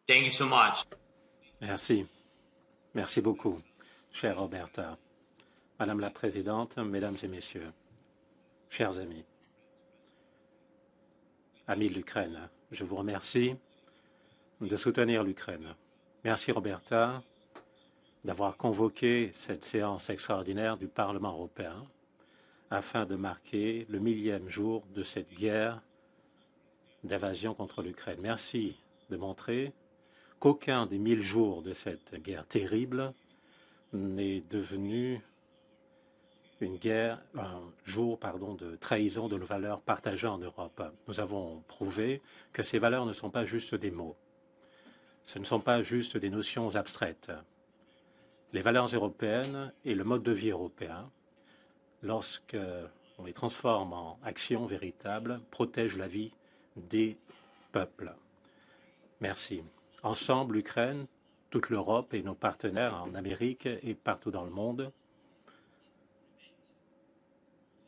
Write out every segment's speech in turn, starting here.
Thank you so much. Merci. Merci beaucoup, chère Roberta. Madame la Présidente, Mesdames et Messieurs, chers amis, amis de l'Ukraine, je vous remercie de soutenir l'Ukraine. Merci Roberta d'avoir convoqué cette séance extraordinaire du Parlement européen afin de marquer le 1000e jour de cette guerre d'invasion contre l'Ukraine. Merci de montrer qu'aucun des 1000 jours de cette guerre terrible n'est devenu un jour de trahison de nos valeurs partagées en Europe. Nous avons prouvé que ces valeurs ne sont pas juste des mots. Ce ne sont pas juste des notions abstraites. Les valeurs européennes et le mode de vie européen, lorsqu'on les transforme en actions véritables, protègent la vie des peuples. Merci. Ensemble, l'Ukraine, toute l'Europe et nos partenaires en Amérique et partout dans le monde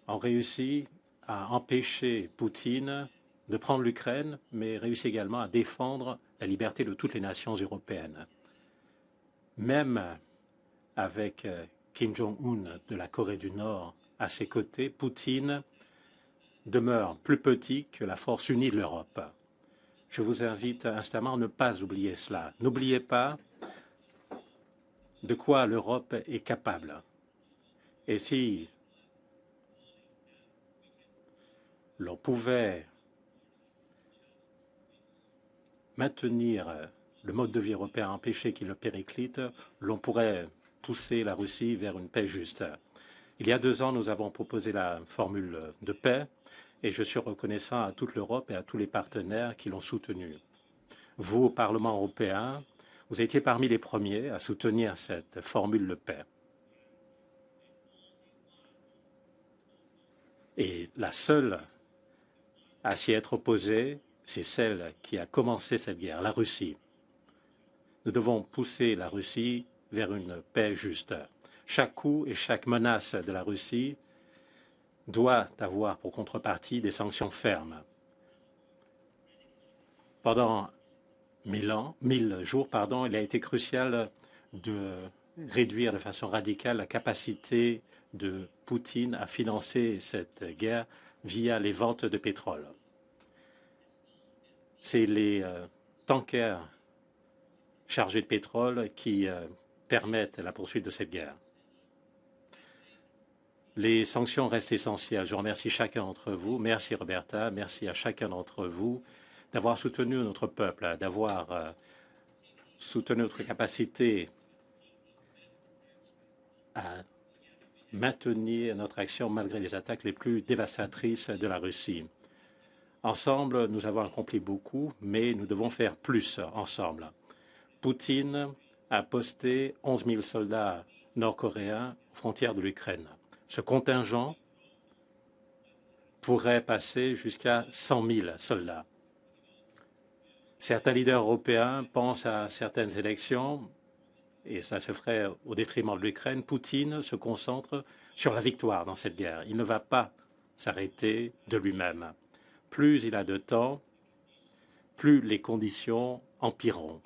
ont réussi à empêcher Poutine de prendre l'Ukraine, mais réussi également à défendre la liberté de toutes les nations européennes. Même avec Kim Jong-un de la Corée du Nord à ses côtés, Poutine demeure plus petit que la force unie de l'Europe. Je vous invite instamment à ne pas oublier cela. N'oubliez pas de quoi l'Europe est capable. Et si l'on pouvait maintenir le mode de vie européen, empêcher qu'il le périclite, l'on pourrait pousser la Russie vers une paix juste. Il y a 2 ans, nous avons proposé la formule de paix et je suis reconnaissant à toute l'Europe et à tous les partenaires qui l'ont soutenue. Vous, au Parlement européen, vous étiez parmi les premiers à soutenir cette formule de paix. Et la seule à s'y être opposée, c'est celle qui a commencé cette guerre, la Russie. Nous devons pousser la Russie vers une paix juste. Chaque coup et chaque menace de la Russie doit avoir pour contrepartie des sanctions fermes. Pendant 1000 jours, il a été crucial de réduire de façon radicale la capacité de Poutine à financer cette guerre via les ventes de pétrole. C'est les tankers chargés de pétrole qui permettent la poursuite de cette guerre. Les sanctions restent essentielles. Je remercie chacun d'entre vous. Merci Roberta, merci à chacun d'entre vous d'avoir soutenu notre peuple, d'avoir soutenu notre capacité à maintenir notre action malgré les attaques les plus dévastatrices de la Russie. Ensemble, nous avons accompli beaucoup, mais nous devons faire plus ensemble. Poutine a posté 11 000 soldats nord-coréens aux frontières de l'Ukraine. Ce contingent pourrait passer jusqu'à 100 000 soldats. Certains leaders européens pensent à certaines élections, et cela se ferait au détriment de l'Ukraine. Poutine se concentre sur la victoire dans cette guerre. Il ne va pas s'arrêter de lui-même. Plus il a de temps, plus les conditions empireront.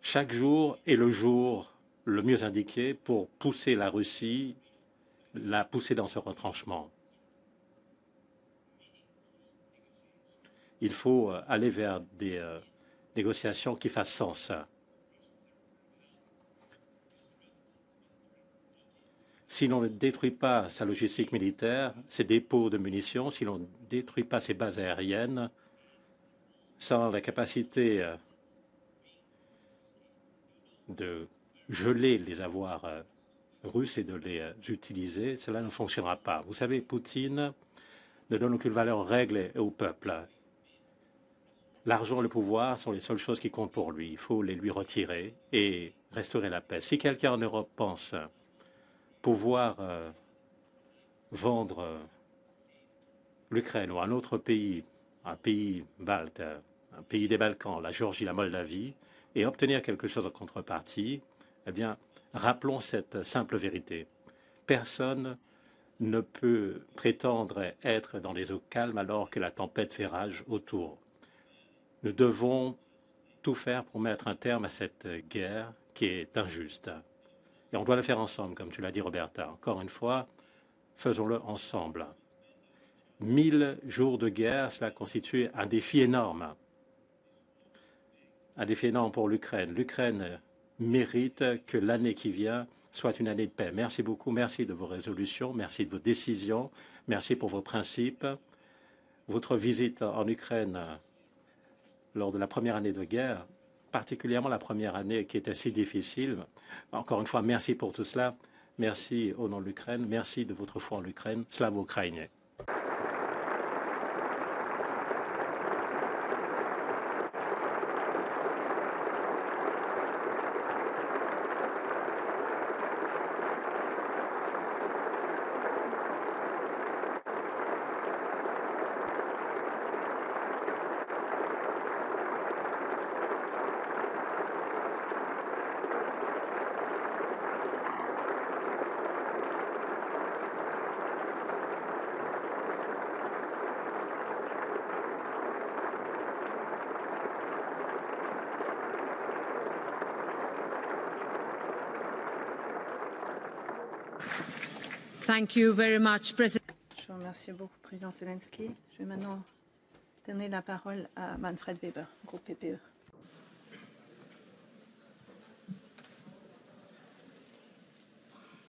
Chaque jour est le jour le mieux indiqué pour pousser la Russie, la pousser dans ce retranchement. Il faut aller vers des négociations qui fassent sens. Si l'on ne détruit pas sa logistique militaire, ses dépôts de munitions, si l'on ne détruit pas ses bases aériennes, sans la capacité de geler les avoirs russes et de les utiliser, cela ne fonctionnera pas. Vous savez, Poutine ne donne aucune valeur aux règles et au peuple. L'argent et le pouvoir sont les seules choses qui comptent pour lui. Il faut les lui retirer et restaurer la paix. Si quelqu'un en Europe pense pouvoir vendre l'Ukraine ou un autre pays, un pays balte, un pays des Balkans, la Géorgie, la Moldavie, et obtenir quelque chose en contrepartie, eh bien, rappelons cette simple vérité. Personne ne peut prétendre être dans les eaux calmes alors que la tempête fait rage autour. Nous devons tout faire pour mettre un terme à cette guerre qui est injuste. Et on doit le faire ensemble, comme tu l'as dit, Roberta. Encore une fois, faisons-le ensemble. 1000 jours de guerre, cela constitue un défi énorme. Un défi énorme pour l'Ukraine. L'Ukraine mérite que l'année qui vient soit une année de paix. Merci beaucoup. Merci de vos résolutions. Merci de vos décisions. Merci pour vos principes. Votre visite en Ukraine lors de la première année de guerre, particulièrement la première année qui était si difficile. Encore une fois, merci pour tout cela. Merci au nom de l'Ukraine. Merci de votre foi en l'Ukraine. Slava Ukraini. Thank you very much, President. Je vous remercie beaucoup, Président Zelensky. Je vais maintenant donner la parole à Manfred Weber, groupe PPE.